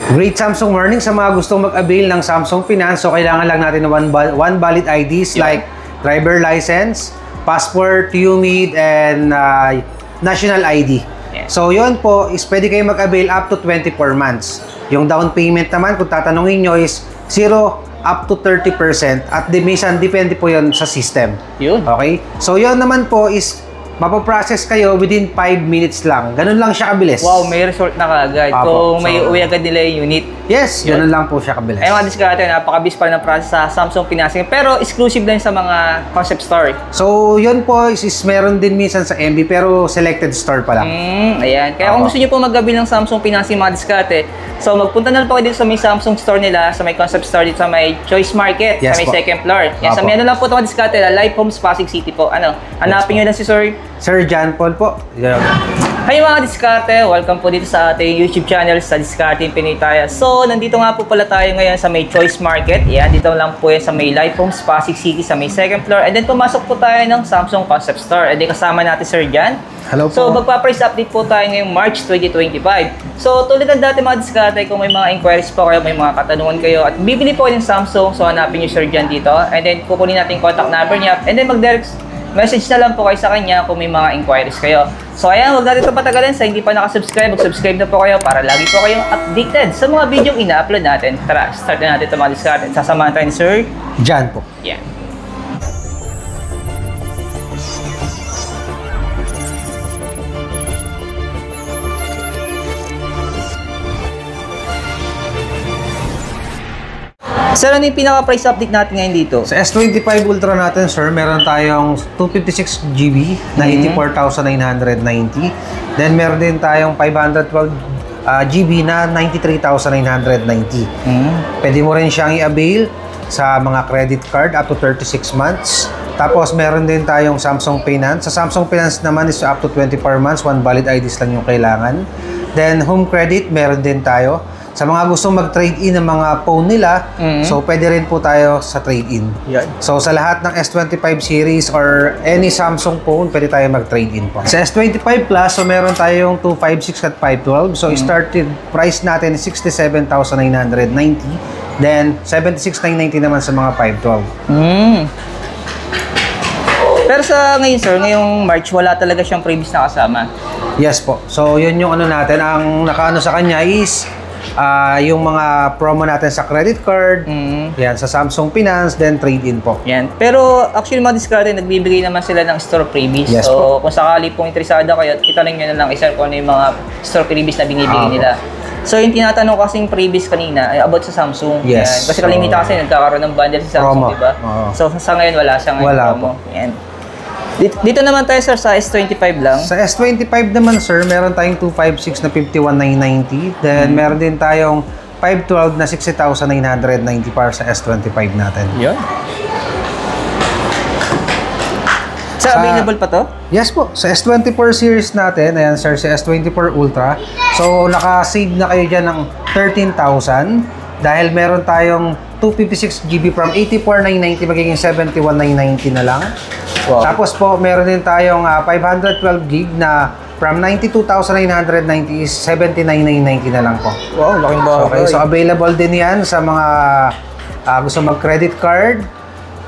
Great Samsung morning sa mga gustong mag-avail ng Samsung Finance. So, kailangan lang natin ng one valid IDs like driver license, passport, UMID, and national ID. So, yun po is pwede kayo mag-avail up to 24 months. Yung down payment naman, kung tatanungin nyo, is 0 up to 30% at minsan depende po yun sa system. Yun. Okay? So, yun naman po is mapaprocess kayo within 5 minutes lang. Ganun lang siya kabilis. Wow, may result na kaagad. Kung may uwi agad nila yung unit. Yes, ganun lang po siya kabilis. Ay, mga diskarte, napakabilis pa ng process sa Samsung Financing. Pero exclusive lang sa mga concept store. So, yun po is meron din minsan sa MB pero selected store pa lang. Ayan. Kaya kung gusto nyo po mag-avail ng Samsung Financing, mga diskarte, so magpunta na lang po kayo dito sa may Samsung store nila, sa may concept store dito sa may Choice Market, sa may second floor. Yan, sa may ano lang po ito, mga diskarte, Live Homes Pasig City po. Ano, hanapin nyo lang si Sir John Paul po. Hi mga diskarte, welcome po dito sa ating YouTube channel sa Discarding Pinoy tayo. So, nandito nga po pala tayo ngayon sa may Choice Market. Yan, dito lang po yan sa may Live Homes Pasig City sa may second floor. And then pumasok po tayo ng Samsung Concept Store. And then kasama natin Sir John. Hello po. So, magpa-price update po tayo ngayong March 2025. So, tulad ng dati mga diskarte, kung may mga inquiries po kayo, may mga katanungan kayo, at bibili po kayo ng Samsung, so hanapin niyo Sir John dito. And then kukunin natin yung contact number niya. And then mag-direct message na lang po kayo sa kanya kung may mga inquiries kayo. So ayan, huwag natin ito patagalin. Sa hindi pa nakasubscribe, mag-subscribe na po kayo para lagi po kayong updated sa mga video ina-upload natin. Tara, start na natin ito mga diskarte. Sasamahan tayo ni Sir John po. Yeah. Sir, ano yung pinaka-price update natin ngayon dito? Sa S25 Ultra natin, sir, meron tayong 256GB na 84,990. Then, meron din tayong 512GB na 93,990. Pwede mo rin siyang i-avail sa mga credit card up to 36 months. Tapos, meron din tayong Samsung Finance. Sa Samsung Finance naman is up to 24 months. One valid IDs lang yung kailangan. Then, home credit, meron din tayo. Sa mga gustong mag-trade-in ng mga phone nila, so pwede rin po tayo sa trade-in. So sa lahat ng S25 series or any Samsung phone, pwede tayo mag-trade-in po. Sa S25 Plus, so meron tayong 256 at 512. So started price natin is 67,990. Then 76,990 naman sa mga 512. Pero sa ngayon sir, ngayong March, wala talaga siyang previous na kasama. Yes po. So yun yung ano natin, ang nakaano sa kanya is yung mga promo natin sa credit card, yan, sa Samsung Finance, then trade-in po. Yan. Pero actually mga diskarte, nagbibigay naman sila ng store freebies. Yes, so po. kung sakali pong interesado kayo, itanong nyo na lang isa kung ano yung mga store freebies na binibigay nila. So yung tinatanong kasing freebies kanina ay about sa Samsung. Yes. Yan. Kasi kalimita kasi nagkakaroon ng bundle sa Samsung, di ba? So sa ngayon wala siya ngayon promo. Yan. Dito naman tayo sir sa S25 lang. Sa S25 naman sir, meron tayong 256 na 51,990. Then meron din tayong 512 na 60,990 para sa S25 natin. Yun. Sa available pa to? Yes po. Sa S24 series natin, ayan sir, sa S24 Ultra. So naka-save na kayo dyan ng 13,000 dahil meron tayong 256GB from 84,990 magiging 71,990 na lang. Wow. Tapos po, meron din tayong 512GB na from 92,990 is 79,990 na lang po. Wow, laking bahay. Okay, so available din yan sa mga gusto mag-credit card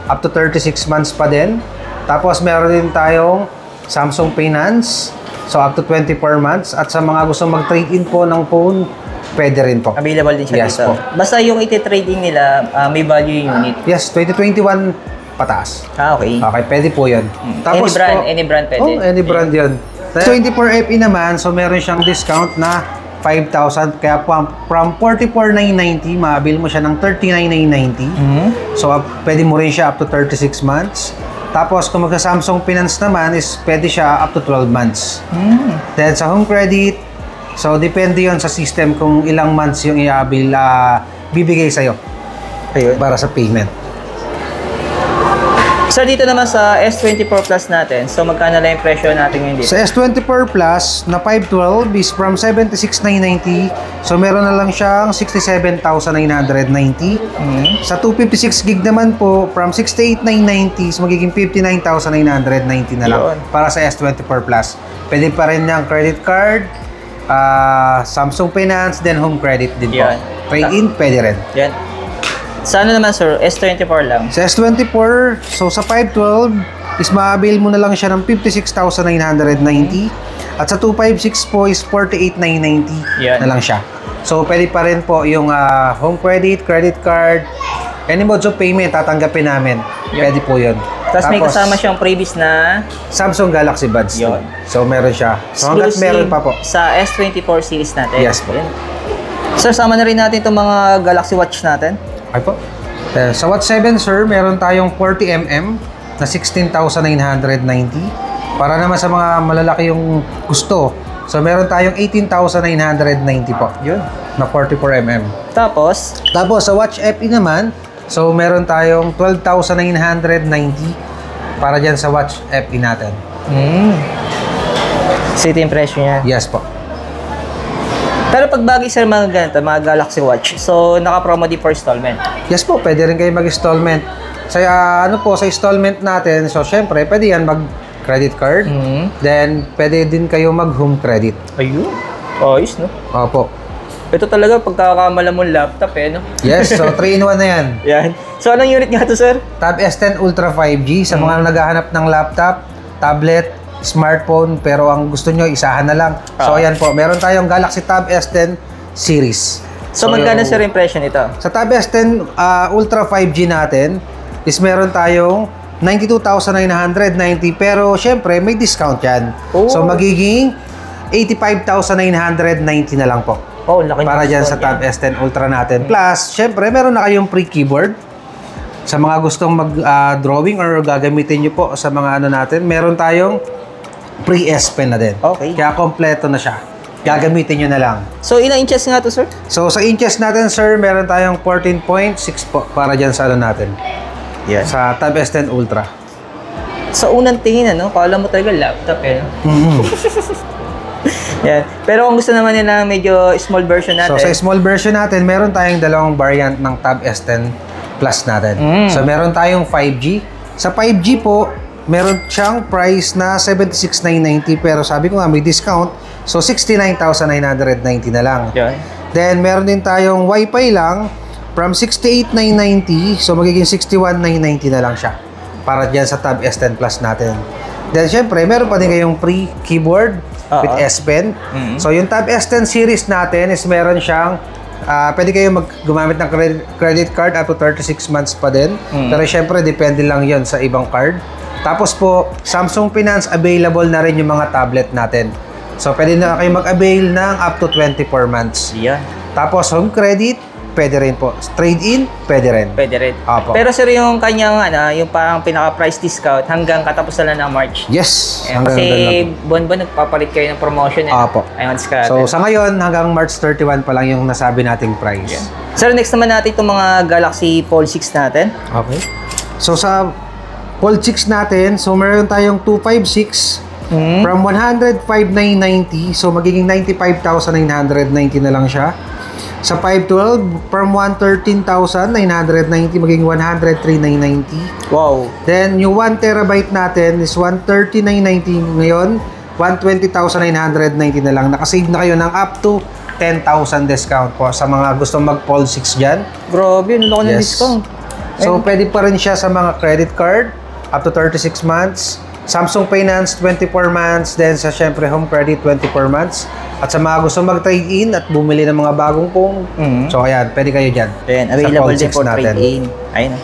up to 36 months pa din. Tapos meron din tayong Samsung Finance, so up to 24 months. At sa mga gusto mag-trade-in po ng phone, pwede rin po. Available din siya dito. Po. Basta yung iti-trading nila, may value yung unit. Yes, 2021 pataas. Okay. Okay, pwede po yun. Tapos any brand pwede. Oh, any brand yun. 24 FE naman, so meron siyang discount na 5,000. Kaya from 44,990, maabil mo siya ng 39,990. So, pwede mo rin siya up to 36 months. Tapos, kung magka-Samsung Finance naman, is pwede siya up to 12 months. Then, sa home credit, so, depende yon sa system kung ilang months yung i-avail bibigay sa'yo para sa payment. So, dito naman sa S24 Plus natin, so magkano lang yung presyo natin ngayon dito? Sa S24 Plus na 512 is from 76,990. So, meron na lang siyang 67,990. Sa 256GB naman po, from 68,990 is magiging 59,990 na lang para sa S24 Plus. Pwede pa rin niyang credit card, Samsung Finance, then home credit din po. Yan. Trade-in, pwede rin. Yan. Sa ano naman sir, S24 lang. Sa S24, so sa 512 is ma-avail mo na lang siya ng 56,990. At sa 256 po is 48,990 Yan. na lang siya. So pwede pa rin po yung home credit, credit card, any modes of payment tatanggapin namin. Yan. Pwede po yun. Tapos may kasama siyang previous na Samsung Galaxy Buds. Yun. So meron siya. So hanggat meron pa po. sa S24 series natin. Yes po. Yan. Sir, sama na rin natin itong mga Galaxy Watch natin. Ay po. Sa Watch 7 sir, meron tayong 40mm na 16,990. Para naman sa mga malalaki yung gusto. So meron tayong 18,990 po. Yun. Na 44mm. Tapos, Tapos sa Watch FE naman, so meron tayong 12,990 para dyan sa Watch FE natin. city impression niya. Yes po. Pero pag bagay sir mga ganito, mga Galaxy Watch, so naka-promo di for installment. Yes po, pwede rin kayo mag-installment. Sa sa installment natin, so syempre, pwede yan mag-credit card. Then, pwede din kayo mag-home credit. Ayun. Ayos, no? Opo. Ito talaga pagkakamala mong laptop no? Yes, so 3-in-1 na yan. Yan. So anong unit nga to sir? Tab S10 Ultra 5G sa mga naghahanap ng laptop, tablet, smartphone, pero ang gusto nyo, isahan na lang. So ayan po, meron tayong Galaxy Tab S10 series. So magkano sir impression ito? Sa Tab S10 Ultra 5G natin is meron tayong 92,990 pero syempre may discount yan. So magiging 85,990 na lang po. Oh, laki Para dyan sa Tab S10 Ultra natin. Plus, syempre meron na kayong free keyboard. Sa mga gustong mag-drawing or gagamitin nyo po sa mga ano natin, meron tayong free S Pen na din. Okay. Kaya kompleto na siya. Gagamitin nyo na lang. So ilang inches nga to sir? So sa inches natin sir, meron tayong 14.6 po para dyan sa ano natin. Yan. Sa Tab S10 Ultra. Sa unang tingin kala mo talaga laptop Yan. Pero kung gusto naman nila medyo small version natin. So sa small version natin, meron tayong dalawang variant ng Tab S10 Plus natin. So meron tayong 5G. Sa 5G po, meron siyang price na 76,990 pero sabi ko nga may discount. So 69,990 na lang. Yan. Then meron din tayong Wi-Fi lang from 68,990 so magiging 61,990 na lang siya para dyan sa Tab S10 Plus natin. Then syempre, meron pa din kayong free keyboard with S Pen. So yung Tab S10 series natin is meron siyang pwede kayo gumamit ng credit card up to 36 months pa din. Pero syempre, depende lang yon sa ibang card. Tapos po, Samsung Finance available na rin yung mga tablet natin. So pwede na kayo mag-avail ng up to 24 months. Yan. Tapos home credit, pwede rin po. Trade-in, pwede rin. Pwede rin. Opo. Pero sir, yung kanyang yung parang pinaka-price discount hanggang katapusan lang ng March. Yes. Kasi buwan-buwan nagpapalit kayo ng promotion Opo. Ayun, So sa ngayon, hanggang March 31 pa lang yung nasabi nating price. Yeah. Sir, next naman natin itong mga Galaxy Fold 6 natin. Okay. So sa Fold 6 natin, so meron tayong 256 from 105,990 so magiging 95,990 na lang siya. Sa 512 from 113,990 magiging 103,990. Wow. Then yung 1 terabyte natin is 139,990 ngayon, 120,990 na lang. Nakasave na kayo ng up to 10,000 discount po sa mga gustong mag Fold 6 dyan. Grabe, ang laki ng discount. So, pwede pa rin siya sa mga credit card, up to 36 months. Samsung Finance, 24 months. Then, sa syempre, home credit, 24 months. At sa mga gusto mag-trade-in at bumili ng mga bagong phone. So, ayan, pwede kayo dyan. Ayan, available din for trade-in. Ayun.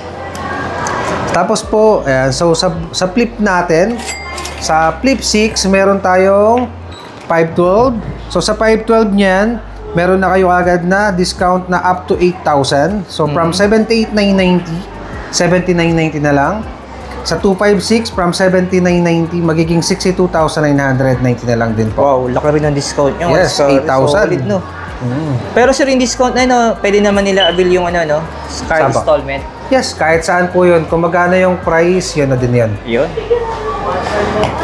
Tapos po, ayan, so sa Flip natin, sa Flip 6, meron tayong 512. So, sa 512 niyan, meron na kayo agad na discount na up to 8,000. So, from 78,990, 79,90 na lang. Sa 256, from 79,990, magiging 62,990 na lang din po. Wow, laki rin ng discount nyo. Yes, 8,000. No? Pero sir, yung discount na pwede naman nila avail yung card installment. Yes, kahit saan po yun. Kung magkano yung price, yun na din yan. Yun.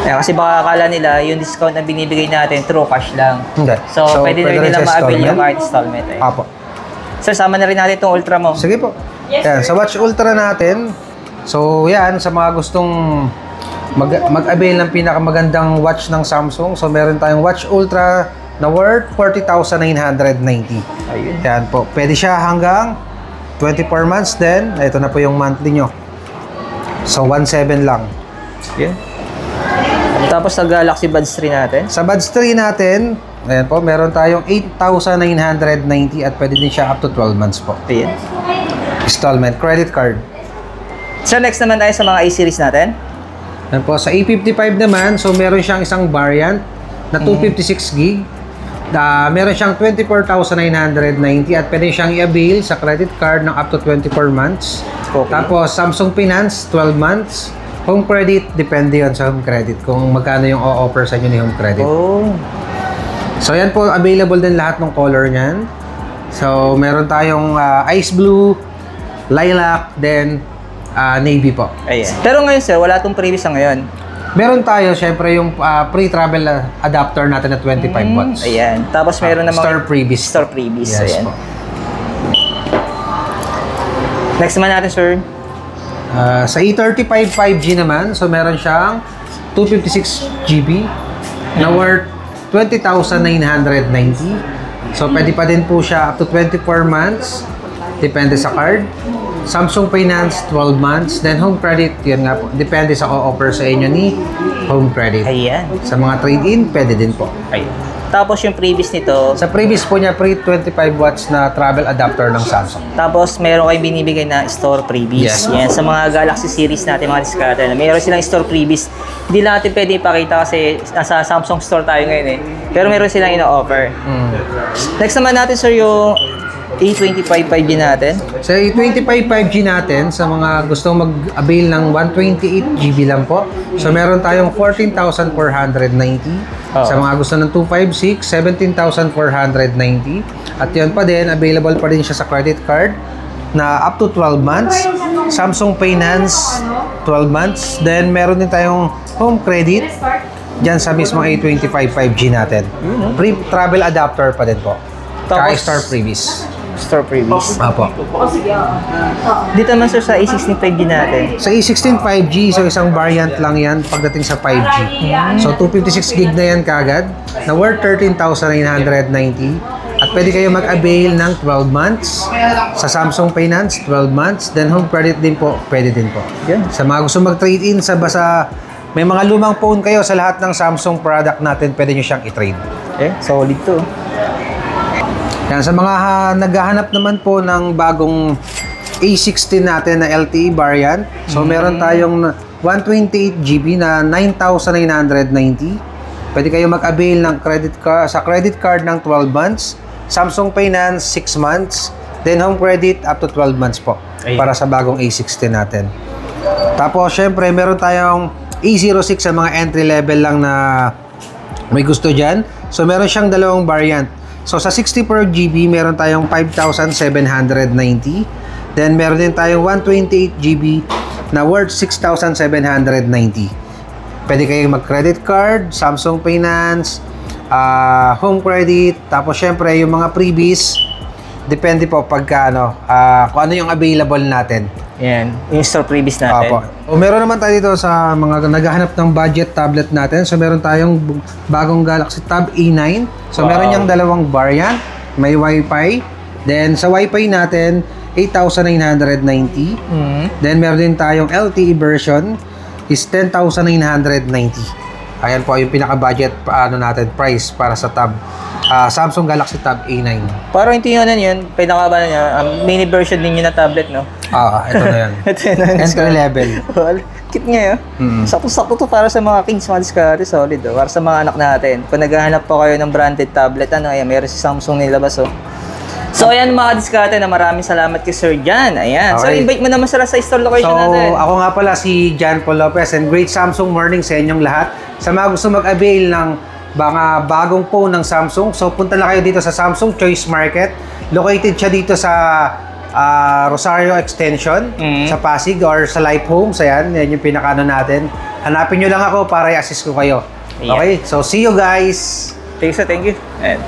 Kasi baka akala nila yung discount na binibigay natin through cash lang. Hindi. So pwede na rin nila ma-avail yung card installment. Apo. Sir, sama na rin natin itong Ultra mo. Sige po. Yan, sa Watch Ultra natin, so yan, sa mga gustong mag-avail ng pinakamagandang watch ng Samsung, so meron tayong Watch Ultra na worth 40,990. Ayun. Yan po. Pwede siya hanggang 24 months then. Ito na po yung monthly nyo. So, 1.7 lang. Yan. Tapos sa Galaxy Buds 3 natin. Sa Buds 3 natin, ayan po, meron tayong 8,990 at pwede din siya up to 12 months po. Ayan. Installment, credit card. So next naman tayo sa mga A-series natin. Ayan po, sa A55 naman, so meron siyang isang variant na 256 gig. Meron siyang 24,990 at pwede siyang i-avail sa credit card ng up to 24 months. Okay. Tapos, Samsung Finance, 12 months. Home credit, depende yon sa home credit. Kung magkano yung o-offer sa inyo ni home credit. Oh. So, yan po, available din lahat ng color niyan. So, meron tayong ice blue, lilac, then navy po. Ayan. Pero ngayon sir, wala tong previous na ngayon. Meron tayo, syempre, yung pre-travel adapter natin na 25 watts. Ayan. Tapos meron namang Store freebies. Store freebies. Yes Ayan. po. Next naman natin sir. Sa E35 5G naman, so meron siyang 256 GB na worth 20,990. So, pwede pa din po siya up to 24 months. Depende sa card. Samsung Finance, 12 months. Then, home credit, yun nga po. Depende sa o-offer sa inyo ni home credit. Ayan. Sa mga trade-in, pwede din po. Ayan. Tapos yung previous nito, Sa previous po niya, pre-25 watts na travel adapter ng Samsung. tapos meron kayong binibigay na store freebies. Yes. Yan, sa mga Galaxy series natin, mga diskarte na meron silang store freebies. Hindi natin pwede ipakita kasi nasa Samsung store tayo ngayon eh. Pero meron silang ino-offer. Next naman natin sir yung A25 5G natin. Sa 25 5G natin, sa mga gustong mag-avail ng 128 GB lang po. So, meron tayong 14,490. Sa mga gusto ng 256, 17,490. At yun pa din, available pa din siya sa credit card na up to 12 months. Samsung Finance, 12 months. Then, meron din tayong home credit dyan sa mismong A25 5G natin. Pre-travel adapter pa din po. Tsaka Tapos, Star Freebies. Store freebies. Apo. Dito naman sir sa A16 5G natin. Sa A16 5G, so isang variant lang yan pagdating sa 5G. So 256 gig na yan kagad, na worth 13,990. At pwede kayo mag-avail ng 12 months. Sa Samsung Finance, 12 months. Then home credit din po, pwede din po. Yan. Sa mga gusto mag-trade-in sa basa, may mga lumang phone kayo sa lahat ng Samsung product natin, pwede nyo siyang i-trade. Okay, solid to. Yan, sa mga naghahanap naman po ng bagong A16 natin na LTE variant. So, meron tayong 128 GB na 9,990. Pwede kayo mag-avail ng sa credit card ng 12 months. Samsung Finance, 6 months. Then, home credit up to 12 months po. Ayun. Para sa bagong A16 natin. Tapos, syempre, meron tayong A06 sa mga entry level lang na may gusto dyan. So, meron siyang dalawang variant. So, sa 64 GB, meron tayong 5,790. Then, meron din tayong 128 GB na worth 6,790. Pwede kayong mag-credit card, Samsung Finance, home credit, tapos syempre yung mga freebies, depende po pagka kung ano yung available natin. Yan, yung store freebies natin. Opo. O meron naman tayo dito sa mga naghahanap ng budget tablet natin. So meron tayong bagong Galaxy Tab A9. So meron niyang dalawang variant, may Wi-Fi. Then sa Wi-Fi natin, 8,990. Then meron din tayong LTE version is 10,990. Ayan po yung pinaka-budget natin price para sa Tab Samsung Galaxy Tab A9. Parang ito yun yun, pinaka niya, mini version din yun na tablet, no? Ito na yan. Ito yun. Entry level. Well, kit nga yun. Sakto-sakto to para sa mga kings, mga diskarte, solid. Oh. Para sa mga anak natin. Kung naghahanap po kayo ng branded tablet, ayan, meron si Samsung nilabas, oh. So, ayan mga diskarte na maraming salamat kay Sir Jan. Ayan. So, Okay. invite mo naman sila sa store location natin. So, ako nga pala si Jan Paul Lopez and great Samsung morning sa inyong lahat. Sa mga gusto mag-avail ng mga bagong phone ng Samsung, so punta lang kayo dito sa Samsung Choice Market. Located siya dito sa Rosario Extension, sa Pasig or sa Life Homes. Ayan, yan yung pinakano natin. Hanapin nyo lang ako para i-assist ko kayo. Ayan. Okay? So, see you guys! Thank you. Ayan.